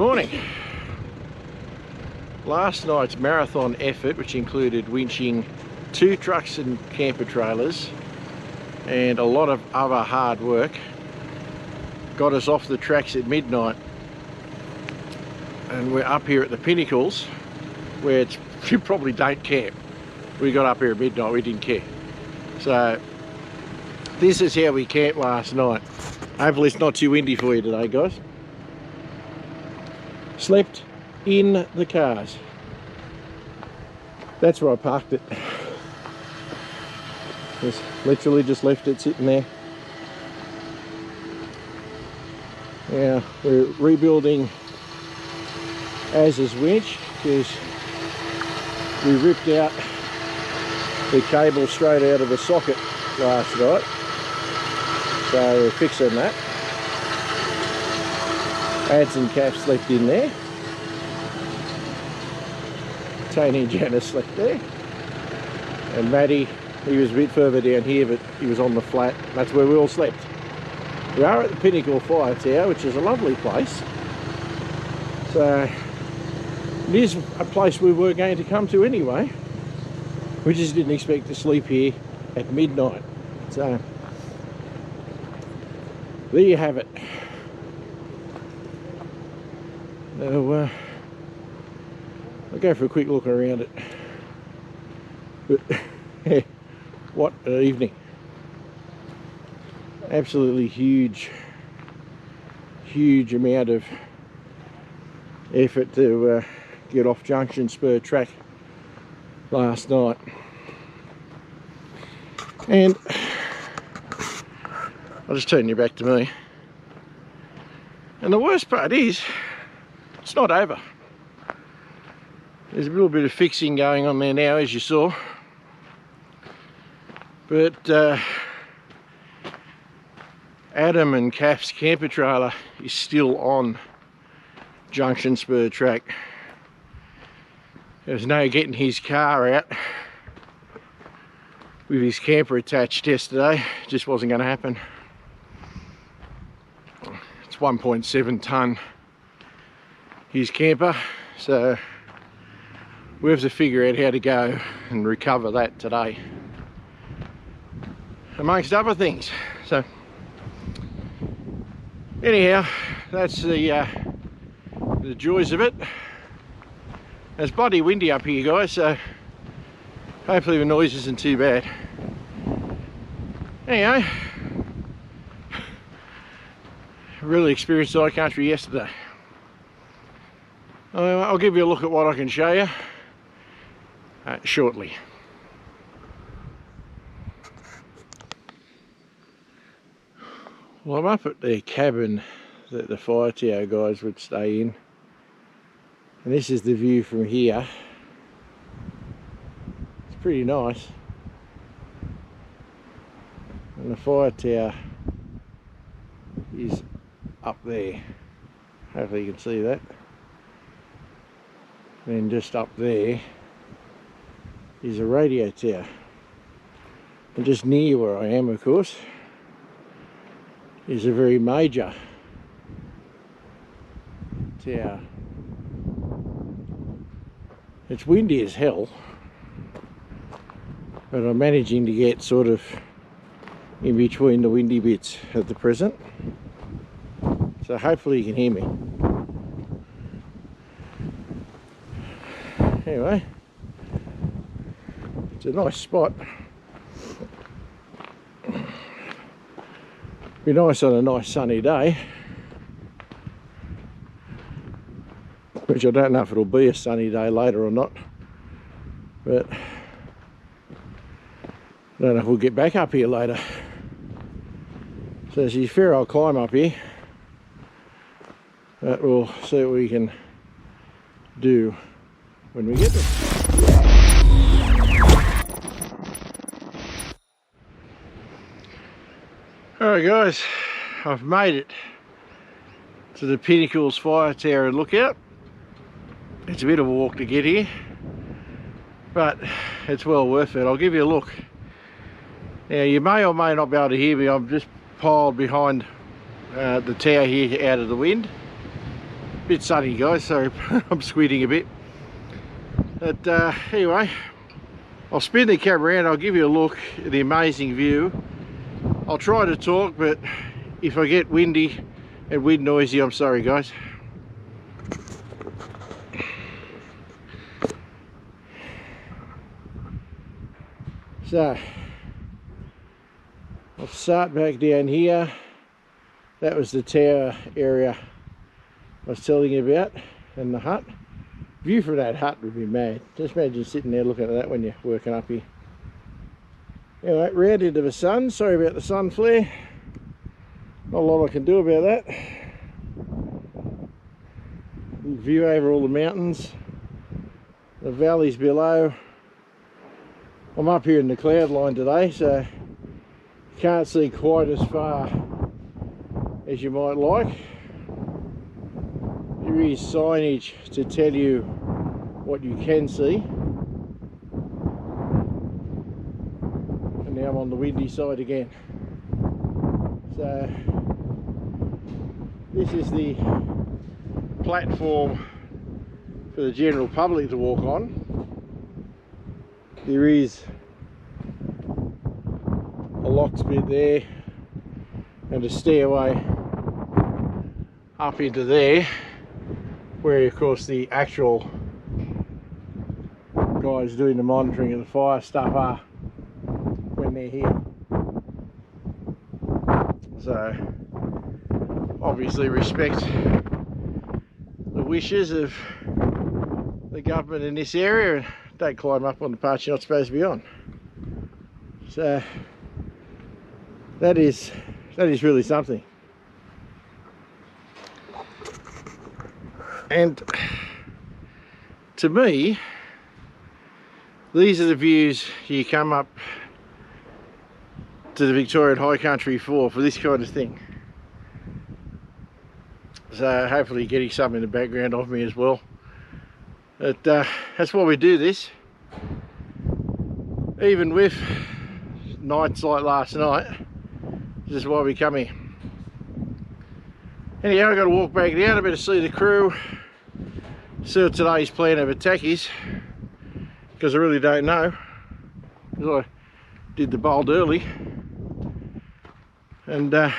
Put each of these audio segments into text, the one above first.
morning. Last night's marathon effort, which included winching 2 trucks and camper trailers and a lot of other hard work, got us off the tracks at midnight, and we're up here at the Pinnacles where you probably don't camp. We got up here at midnight, we didn't care. So this is how we camped last night. Hopefully it's not too windy for you today, guys. Slept in the cars. That's where I parked it. Just literally just left it sitting there. Now we're rebuilding Az's winch because we ripped out the cable straight out of the socket last night. So we're fixing that. Ads and Calf slept in there. Tony and Janice slept there. And Matty, he was a bit further down here, but he was on the flat. That's where we all slept. We are at the Pinnacle Fire Tower, which is a lovely place. So it is a place we were going to come to anyway. We just didn't expect to sleep here at midnight. So there you have it. Now, I'll go for a quick look around it. But yeah, what an evening. Absolutely huge amount of effort to get off Junction Spur track last night. And I'll just turn you back to me. And the worst part is, it's not over. There's a little bit of fixing going on there now, as you saw. But Adam and Calf's camper trailer is still on Junction Spur track. There's no getting his car out with his camper attached yesterday. It just wasn't going to happen. It's 1.7 tonne his camper, so we have to figure out how to go and recover that today, amongst other things. So anyhow, that's the joys of it. It's bloody windy up here, guys, so hopefully the noise isn't too bad. Anyway, really experienced high country yesterday. I'll give you a look at what I can show you shortly. Well, I'm up at the cabin that the fire tower guys would stay in, and this is the view from here. It's pretty nice, and the fire tower is up there. Hopefully you can see that. And just up there is a radio tower, and just near where I am, of course, is a very major tower. It's windy as hell, but I'm managing to get sort of in between the windy bits at the present, so hopefully you can hear me. Anyway, it's a nice spot. Be nice on a nice sunny day, which I don't know if it'll be a sunny day later or not, but I don't know if we'll get back up here later. So there's a fair old climb up here, but we'll see what we can do when we get there. Alright guys, I've made it to the Pinnacles Fire Tower and Lookout. It's a bit of a walk to get here, but it's well worth it. I'll give you a look. Now you may or may not be able to hear me. I'm just piled behind the tower here out of the wind. bit sunny, guys, so I'm squinting a bit. But anyway, I'll spin the camera around, I'll give you a look at the amazing view. I'll try to talk, but if I get windy and wind noisy, I'm sorry, guys. So, I'll start back down here. That was the tower area I was telling you about, and the hut. View from that hut would be mad. Just imagine sitting there looking at that when you're working up here. Anyway, round into the sun. Sorry about the sun flare. Not a lot I can do about that. View over all the mountains, the valleys below. I'm up here in the cloud line today, so can't see quite as far as you might like. There is signage to tell you what you can see. And now I'm on the windy side again. So this is the platform for the general public to walk on. There is a locksmith there and a stairway up into there, where of course the actual guys doing the monitoring of the fire stuff are when they're here. So obviously respect the wishes of the government in this area and don't climb up on the parts you're not supposed to be on. So that is really something. And to me, these are the views you come up to the Victorian High Country for this kind of thing. So hopefully getting some in the background of me as well. But that's why we do this. Even with nights like last night, this is why we come here. Anyhow, I've got to walk back down. I better see the crew, see what today's plan of attack is, because I really don't know, because I did the bolt early. And yeah,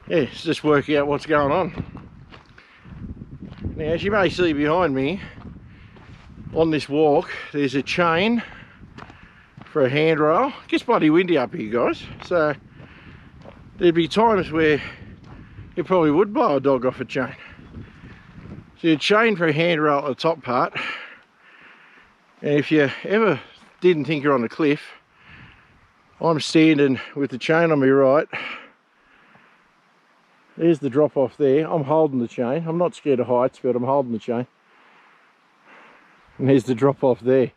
it's just working out what's going on. Now, as you may see behind me, on this walk, there's a chain for a handrail. It gets bloody windy up here, guys, so there'd be times where it probably would blow a dog off a chain. So a chain for a handrail at the top part, and if you ever didn't think you're on a cliff, I'm standing with the chain on my right. There's the drop off there. I'm holding the chain. I'm not scared of heights, but I'm holding the chain. And there's the drop off there.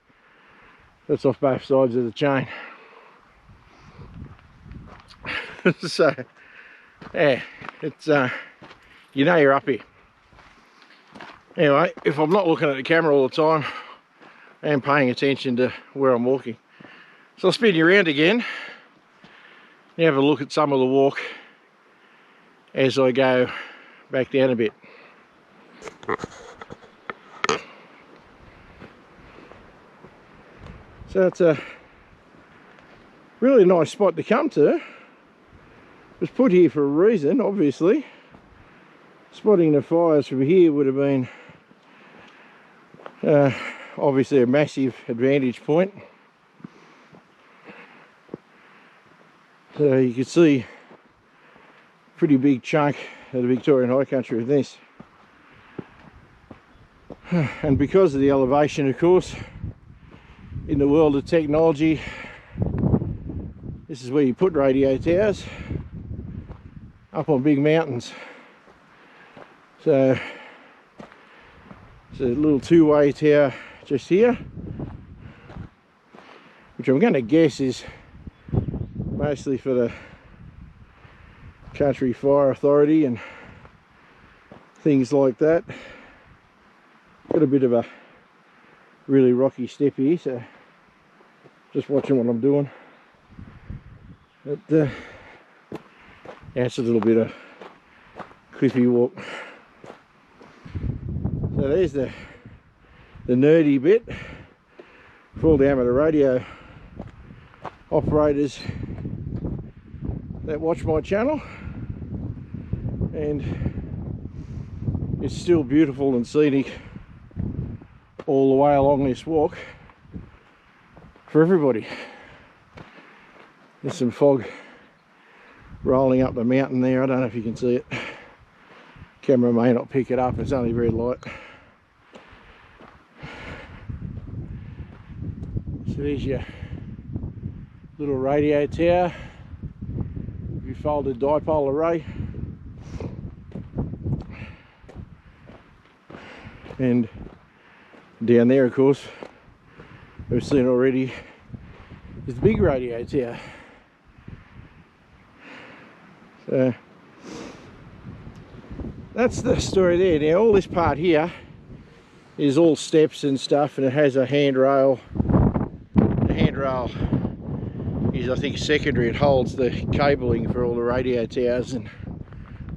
That's off both sides of the chain. So yeah, it's you know you're up here. Anyway, if I'm not looking at the camera all the time, I am paying attention to where I'm walking. So I'll spin you around again and have a look at some of the walk as I go back down a bit. So it's a really nice spot to come to. It was put here for a reason, obviously. Spotting the fires from here would have been obviously a massive advantage point. So you can see a pretty big chunk of the Victorian High Country with this. And because of the elevation, of course, in the world of technology, this is where you put radio towers, up on big mountains. So it's a little two-way tower just here, which I'm going to guess is mostly for the Country Fire Authority and things like that. Got a bit of a really rocky step here, so just watching what I'm doing. But yeah, it's a little bit of cliffy walk. So there's the nerdy bit for all the amateur radio operators that watch my channel, and it's still beautiful and scenic all the way along this walk for everybody. There's some fog rolling up the mountain there. I don't know if you can see it. Camera may not pick it up, it's only very light. So there's your little radio tower, your folded dipole array, and down there, of course, we've seen already, is the big radio tower. So that's the story there. Now all this part here is all steps and stuff, and it has a handrail. The handrail is, I think, secondary. It holds the cabling for all the radio towers and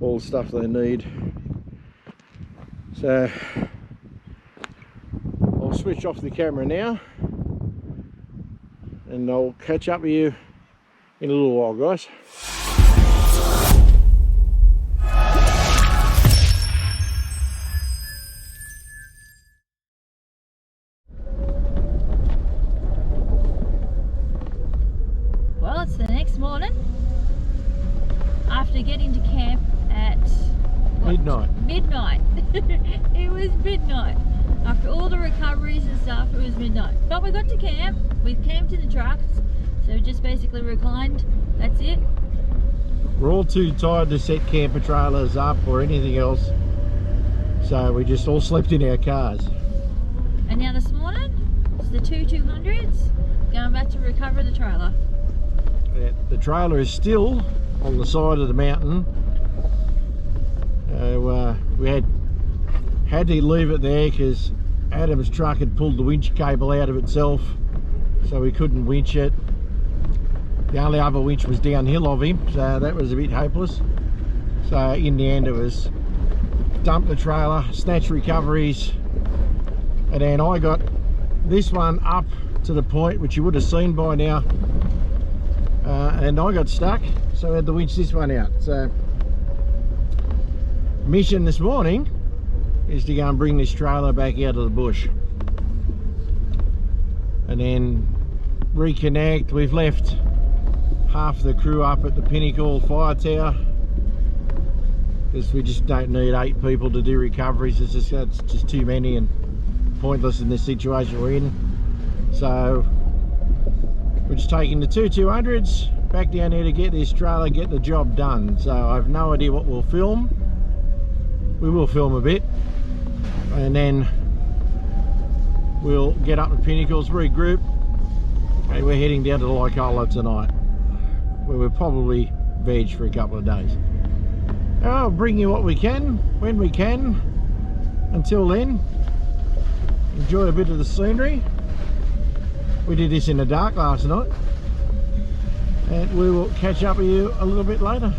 all the stuff they need. So I'll switch off the camera now and I'll catch up with you in a little while, guys. Well, it's the next morning after getting to camp at Midnight. It was midnight. After all the recoveries and stuff, it was midnight. But we got to camp. We camped in the trucks, so just basically reclined. That's it. We're all too tired to set camper trailers up or anything else, so we just all slept in our cars. And now this morning, it's the 200s, going back to recover the trailer. The trailer is still on the side of the mountain. We had to leave it there because Adam's truck had pulled the winch cable out of itself, so we couldn't winch it. The only other winch was downhill of him, so that was a bit hopeless. So in the end it was dump the trailer, snatch recoveries, and then I got this one up to the point which you would have seen by now, and I got stuck, so I had to winch this one out. So mission this morning is to go and bring this trailer back out of the bush and then reconnect. We've left half the crew up at the Pinnacle fire tower because we just don't need 8 people to do recoveries. It's just too many and pointless in this situation we're in. So we're just taking the 200s back down here to get this trailer, get the job done. So I have no idea what we'll film. We will film a bit, and then we'll get up to Pinnacles, regroup, and we're heading down to the Lycola tonight, where we'll probably veg for a couple of days. I'll bring you what we can, when we can. Until then, enjoy a bit of the scenery. We did this in the dark last night, and we will catch up with you a little bit later.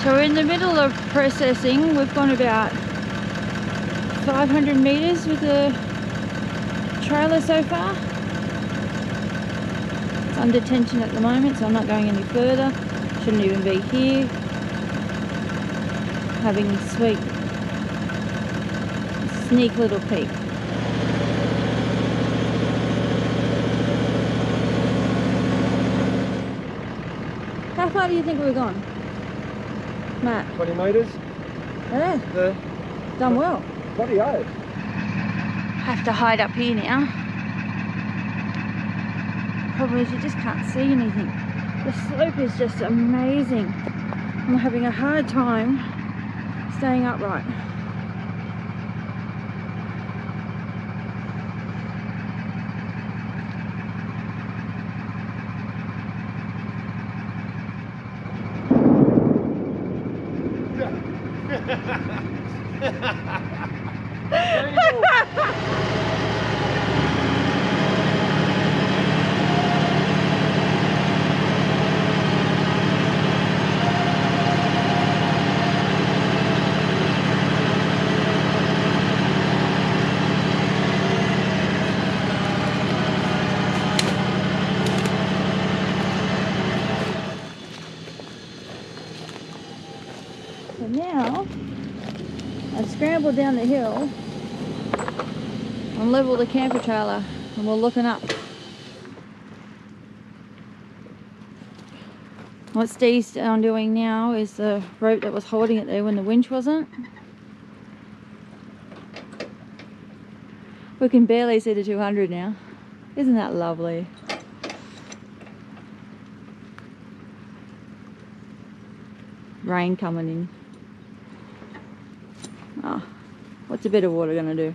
So we're in the middle of processing. We've gone about 500 meters with the trailer so far. It's under tension at the moment, so I'm not going any further. Shouldn't even be here. Having a sneak little peek. How far do you think we've gone, Matt? 20 metres. Yeah. Done well. Bloody oath. Have to hide up here now. Problem is you just can't see anything. The slope is just amazing. I'm having a hard time staying upright. So now I've scrambled down the hill and leveled the camper trailer, and we're looking up. What Steve's doing now is the rope that was holding it there when the winch wasn't. We can barely see the 200 now. Isn't that lovely? Rain coming in. Oh, what's a bit of water gonna do?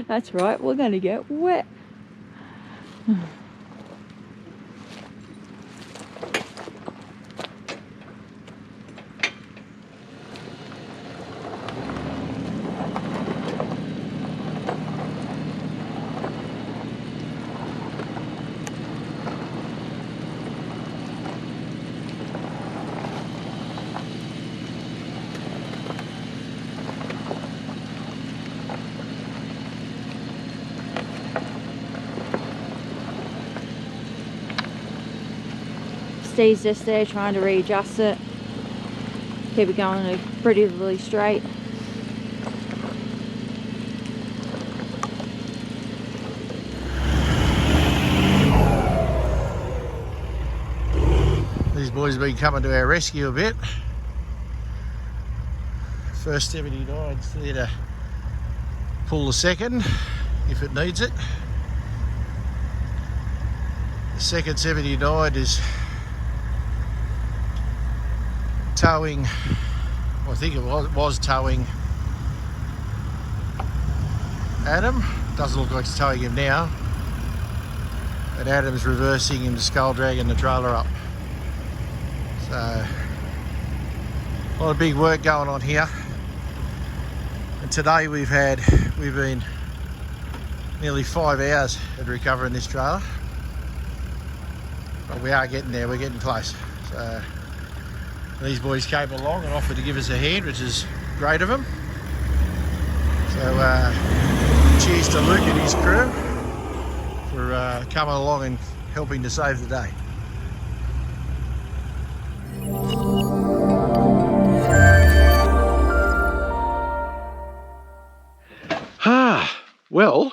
That's right, we're gonna get wet. Steve's just there trying to readjust it, keep it going pretty really straight. These boys have been coming to our rescue a bit. First 79's there to pull the second if it needs it. The second 79 is towing, I think it was towing Adam. Doesn't look like it's towing him now. But Adam's reversing him to skull dragging the trailer up. So, a lot of big work going on here. And today we've been nearly 5 hours at recovering this trailer. But we are getting there, we're getting close. So, these boys came along and offered to give us a hand, which is great of them. So cheers to Luke and his crew for coming along and helping to save the day. Well,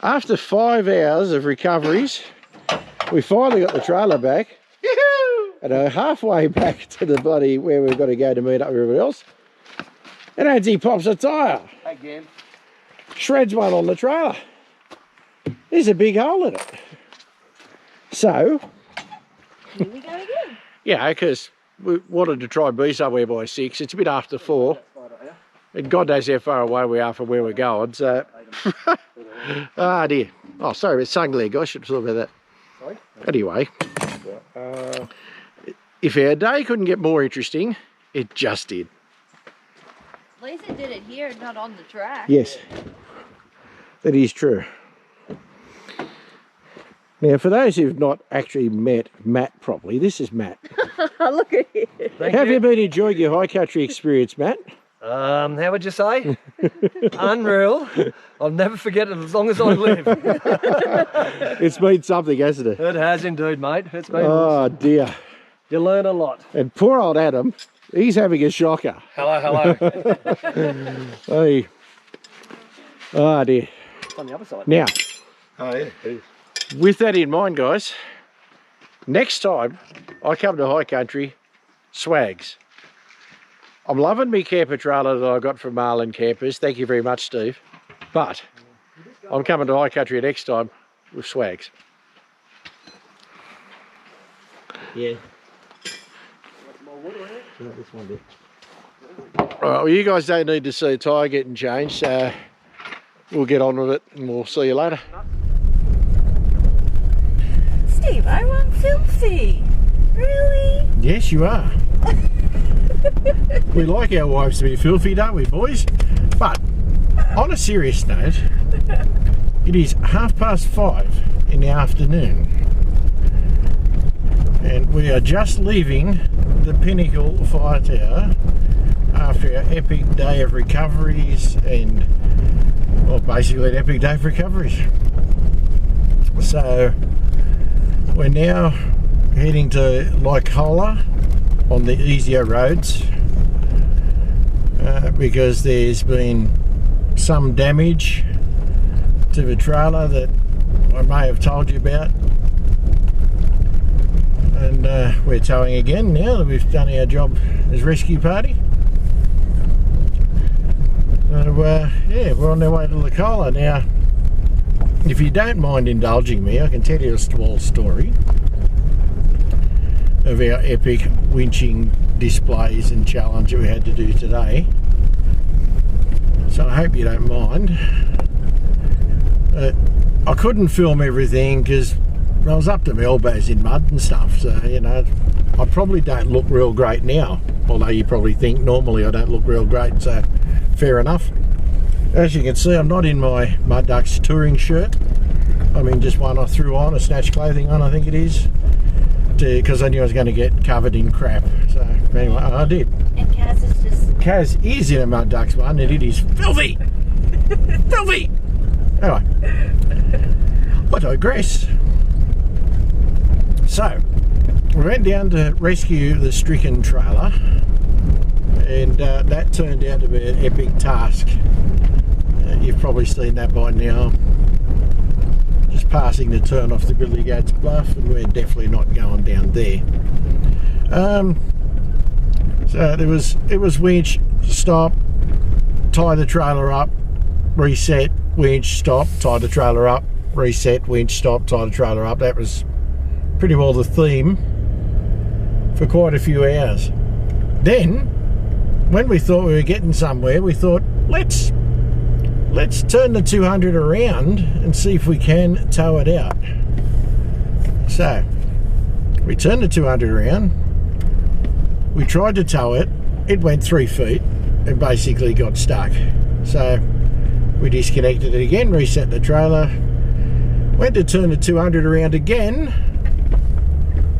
after 5 hours of recoveries, we finally got the trailer back. And halfway back to the bloody where we've got to go to meet up with everybody else, and Andy pops a tyre. Again. Shreds one on the trailer. There's a big hole in it. So, Here we go again. yeah, because we wanted to try and be somewhere by 6. It's a bit after 4. And God knows how far away we are from where we're going, so... Ah, dear. Oh, sorry, it's sung leg. I should have thought about that. Sorry? Anyway. If our day couldn't get more interesting, it just did. At least it did it here, not on the track. Yes, that is true. Now, for those who've not actually met Matt properly, this is Matt. Look at him. Have you been enjoying your high country experience, Matt? How would you say? Unreal. I'll never forget it as long as I live. It's been something, hasn't it? It has indeed, mate. It's been Oh, awesome. dear. You learn a lot. And poor old Adam, he's having a shocker. Hello, hello. Hey. Oh, dear. It's on the other side. Now, Oh, yeah, it is. with that in mind, guys, next time I come to high country, swags. I'm loving me camper trailer that I got from Marlin Campers. Thank you very much, Steve. But I'm coming to high country next time with swags. Yeah. All right, well, you guys don't need to see a tyre getting changed, so we'll get on with it and we'll see you later. Steve, I'm filthy. Really? Yes, you are. We like our wives to be filthy, don't we, boys? But on a serious note, it is 5:30 in the afternoon and we are just leaving the Pinnacle Fire Tower after our epic day of recoveries and, well, basically an epic day of recoveries. So we're now heading to Lycola on the easier roads because there's been some damage to the trailer that I may have told you about, and we're towing again now that we've done our job as rescue party. So yeah, we're on our way to Lacola now. If you don't mind indulging me, I can tell you a small story of our epic winching displays and challenge that we had to do today. So I hope you don't mind. I couldn't film everything because I was up to my elbows in mud and stuff, so you know, I probably don't look real great now, although you probably think normally I don't look real great, so fair enough. As you can see, I'm not in my Mud Ducks touring shirt. I mean, just one I threw on, a Snatch clothing on, I think it is, because I knew I was going to get covered in crap. So anyway, I did. And Kaz is just... Kaz is in a Mud Ducks one, and it is filthy! Filthy! Anyway, I digress. So, we went down to rescue the stricken trailer, and that turned out to be an epic task. You've probably seen that by now. Just passing the turn off the Billy Goats Bluff, and we're definitely not going down there. So it was winch, stop, tie the trailer up, reset, winch, stop, tie the trailer up, reset, winch, stop, tie the trailer up. That was pretty well the theme for quite a few hours. Then, when we thought we were getting somewhere, we thought, let's turn the 200 around and see if we can tow it out. So, we turned the 200 around, we tried to tow it, it went 3 feet and basically got stuck. So, we disconnected it again, reset the trailer, went to turn the 200 around again,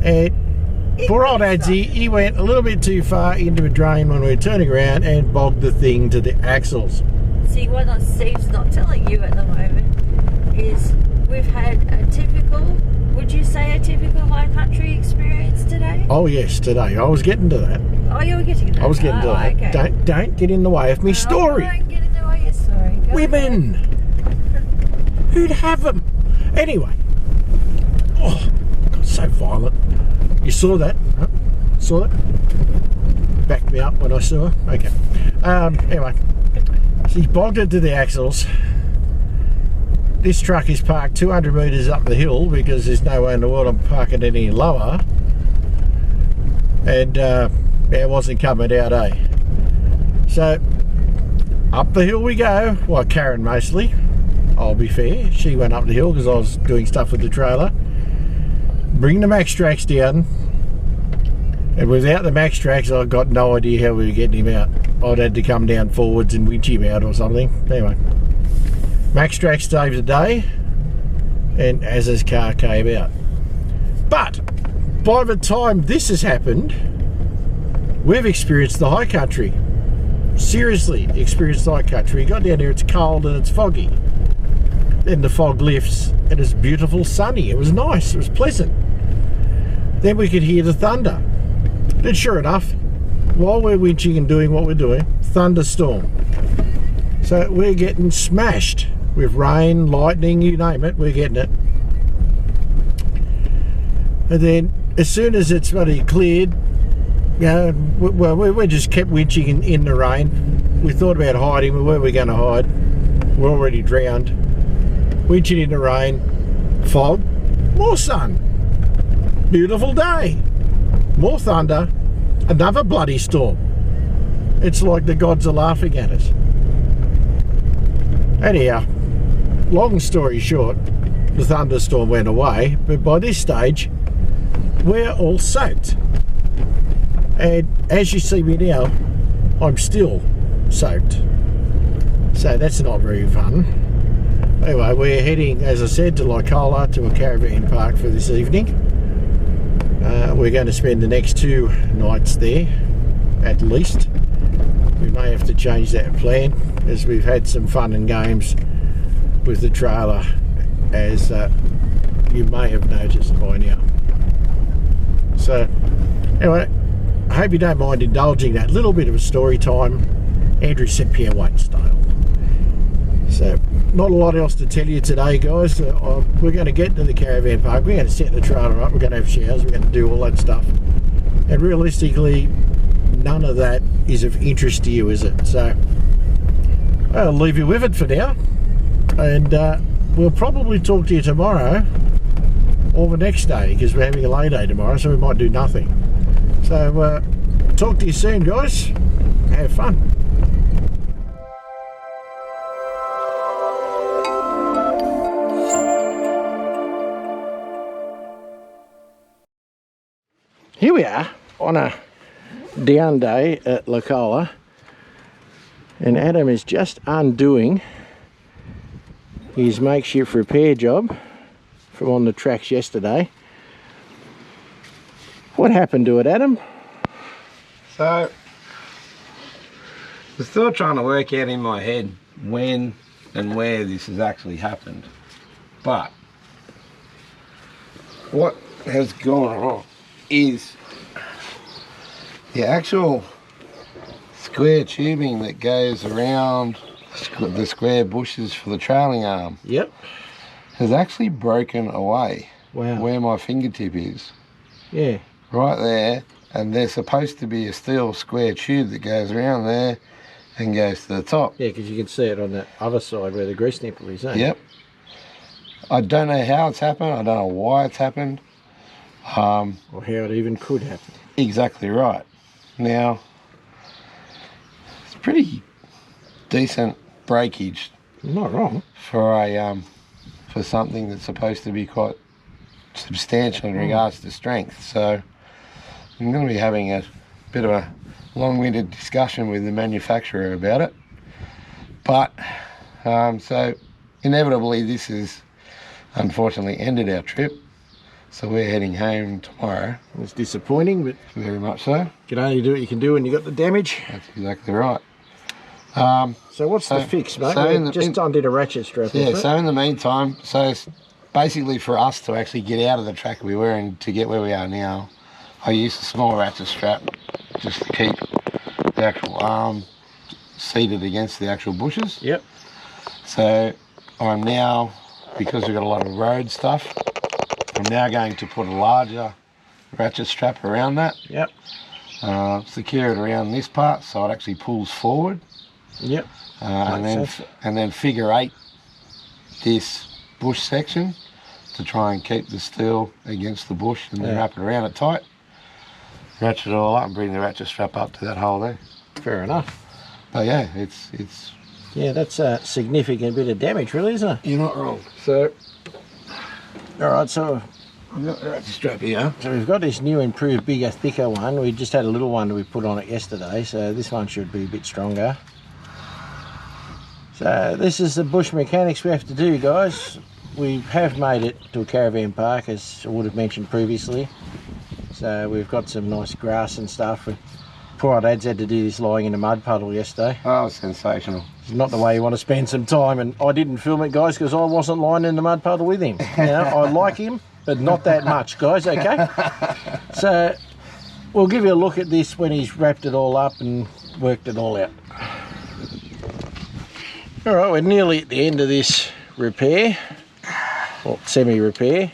and poor old Adsy, he went a little bit too far into a drain when we were turning around and bogged the thing to the axles. See, what Steve's not telling you at the moment is we've had a typical, would you say a typical high country experience today? Oh yes, today. I was getting to that. Oh, you were getting to that? I was getting to that. Okay. Don't get in the way of me story. Don't get in the way of your story. Go Women! Who'd have them? Anyway. Oh, God, so violent. You saw that? Huh? Saw that? Backed me up when I saw her. Okay. Anyway. She bogged it to the axles. This truck is parked 200 metres up the hill because there's no way in the world I'm parking it any lower. And it wasn't coming out, eh? So, up the hill we go. Well, Karen mostly. I'll be fair. She went up the hill because I was doing stuff with the trailer. Bring the max tracks down. And without the max tracks, I've got no idea how we were getting him out. I'd had to come down forwards and winch him out or something. Anyway, max tracks saved the day, and as his car came out. But by the time this has happened, we've experienced the high country. Seriously, experienced the high country. We got down here, it's cold and it's foggy. Then the fog lifts and it's beautiful sunny. It was nice, it was pleasant. Then we could hear the thunder. And sure enough, while we're winching and doing what we're doing, thunderstorm. So we're getting smashed with rain, lightning, you name it, we're getting it. And then as soon as it's bloody cleared, you know, well, we just kept winching in the rain. We thought about hiding, where were we going to hide? We're already drowned. Winching in the rain, fog, more sun. Beautiful day. More thunder, another bloody storm. It's like the gods are laughing at us. Anyhow, long story short, the thunderstorm went away, but by this stage, we're all soaked. And as you see me now, I'm still soaked. So that's not very fun. Anyway, we're heading, as I said, to Lacola, to a caravan park for this evening. We're going to spend the next 2 nights there, at least. We may have to change that plan, as we've had some fun and games with the trailer, as you may have noticed by now. So, anyway, I hope you don't mind indulging that little bit of a story time. Andrew sent Pierre Waitstale. So, not a lot else to tell you today, guys. We're going to get to the caravan park. We're going to set the trailer up. We're going to have showers. We're going to do all that stuff. And realistically, none of that is of interest to you, is it? So, I'll leave you with it for now. And we'll probably talk to you tomorrow or the next day, because we're having a lay day tomorrow, so we might do nothing. So, talk to you soon, guys. Have fun. Here we are on a down day at Lacola, and Adam is just undoing his makeshift repair job from on the tracks yesterday. What happened to it, Adam? So, I'm still trying to work out in my head when and where this has actually happened. But what has gone wrong is the actual square tubing that goes around the square bushes for the trailing arm. Yep. Has actually broken away. Wow. Where my fingertip is. Yeah. Right there, and there's supposed to be a steel square tube that goes around there and goes to the top. Yeah, because you can see it on the other side where the grease nipple is, eh? Yep. I don't know how it's happened. I don't know why it's happened. Or how it even could happen. Exactly right. Now, it's pretty decent breakage. Not wrong. For a for something that's supposed to be quite substantial in regards to strength. So I'm going to be having a bit of a long-winded discussion with the manufacturer about it. But so inevitably this has unfortunately ended our trip. So we're heading home tomorrow. It's disappointing, but very much so. You can only do what you can do when you got the damage. That's exactly right. So what's the fix, mate? So just undid a ratchet strap. Yeah, so in the meantime, so it's basically for us to actually get out of the track we were in to get where we are now, I used a small ratchet strap just to keep the actual arm seated against the actual bushes. Yep. So I'm now, because we've got a lot of road stuff, I'm now going to put a larger ratchet strap around that. Yep. Secure it around this part so it actually pulls forward. Yep. And then figure eight this bush section to try and keep the steel against the bush, and then wrap it around it tight, ratchet it all up and bring the ratchet strap up to that hole there. Fair enough. But yeah, it's yeah, that's a significant bit of damage, really, isn't it? You're not wrong. So alright, so we've got the ratchet strap here. So we've got this new improved bigger, thicker one. We just had a little one that we put on it yesterday, so this one should be a bit stronger. So this is the bush mechanics we have to do, guys. We have made it to a caravan park, as I would have mentioned previously. So we've got some nice grass and stuff. Poor old Ad's had to do this lying in a mud puddle yesterday. Oh, sensational. It's not the way you want to spend some time, and I didn't film it, guys, because I wasn't lying in the mud puddle with him. You know, I like him, but not that much, guys, okay? So we'll give you a look at this when he's wrapped it all up and worked it all out. Alright, we're nearly at the end of this repair, or semi-repair.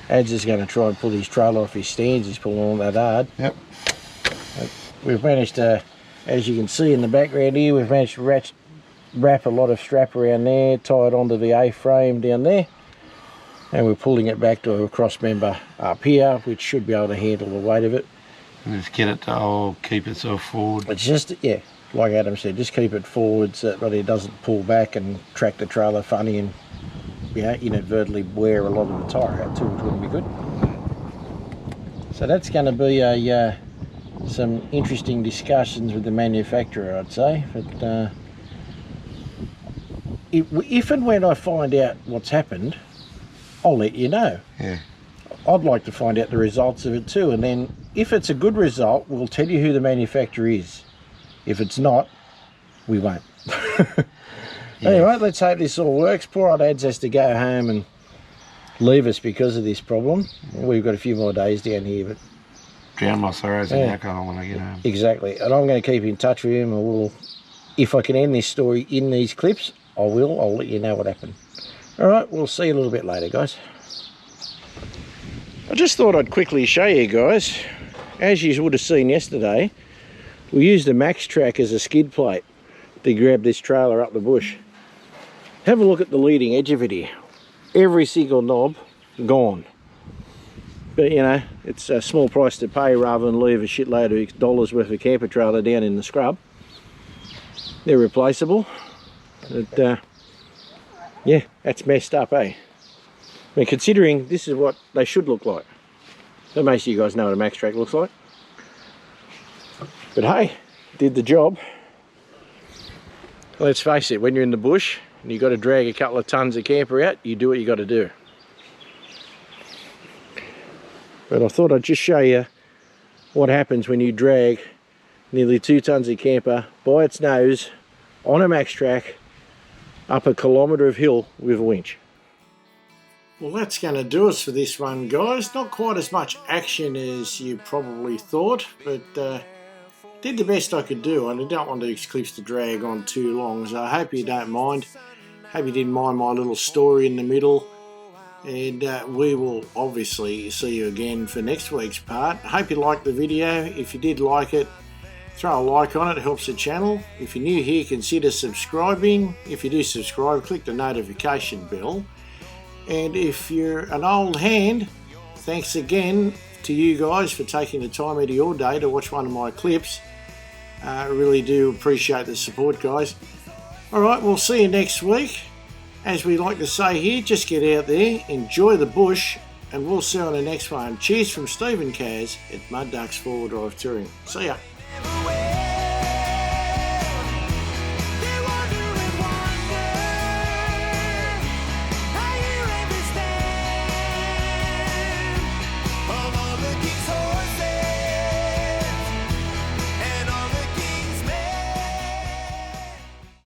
Ad's just going to try and pull his trailer off his stands. He's pulling all that hard. Yep. We've managed to, as you can see in the background here, we've managed to wrap a lot of strap around there, tie it onto the A-frame down there, and we're pulling it back to a cross member up here, which should be able to handle the weight of it. And just get it to keep itself forward. It's just, yeah, like Adam said, just keep it forward so that it doesn't pull back and track the trailer funny and, you know, inadvertently wear a lot of the tyre out too, which wouldn't be good. So that's going to be a some interesting discussions with the manufacturer, I'd say. But if and when I find out what's happened, I'll let you know. Yeah. I'd like to find out the results of it too, and then if it's a good result, we'll tell you who the manufacturer is. If it's not, we won't. Anyway, let's hope this all works. Poor old Ads has to go home and leave us because of this problem. We've got a few more days down here, but drown my sorrows in alcohol when I get home. Exactly, and I'm going to keep in touch with him. I will, if I can end this story in these clips, I will. I'll let you know what happened. All right, we'll see you a little bit later, guys. I just thought I'd quickly show you guys. As you would have seen yesterday, we used a Max Track as a skid plate to grab this trailer up the bush. Have a look at the leading edge of it here. Every single knob gone. But you know, it's a small price to pay rather than leave a shitload of dollars worth of camper trailer down in the scrub. They're replaceable. But yeah, that's messed up, eh? I mean, considering this is what they should look like. So most of you guys know what a Max Track looks like. But hey, did the job. Let's face it, when you're in the bush and you've got to drag a couple of tons of camper out, you do what you got to do. But I thought I'd just show you what happens when you drag nearly 2 tons of camper by its nose on a Max Track up a kilometre of hill with a winch. Well, that's going to do us for this one, guys. Not quite as much action as you probably thought, but did the best I could do, and I don't want these clips to drag on too long, so I hope you don't mind. Hope you didn't mind my little story in the middle, and we will obviously see you again for next week's part. Hope you liked the video. If you did like it, throw a like on it, it helps the channel. If you're new here, consider subscribing. If you do subscribe, click the notification bell. And if you're an old hand, thanks again to you guys for taking the time out of your day to watch one of my clips. I really do appreciate the support, guys. Alright, we'll see you next week. As we like to say here, just get out there, enjoy the bush, and we'll see you on the next one. Cheers from Steve Kaz at Mud Ducks 4-Wheel Drive Touring. See ya.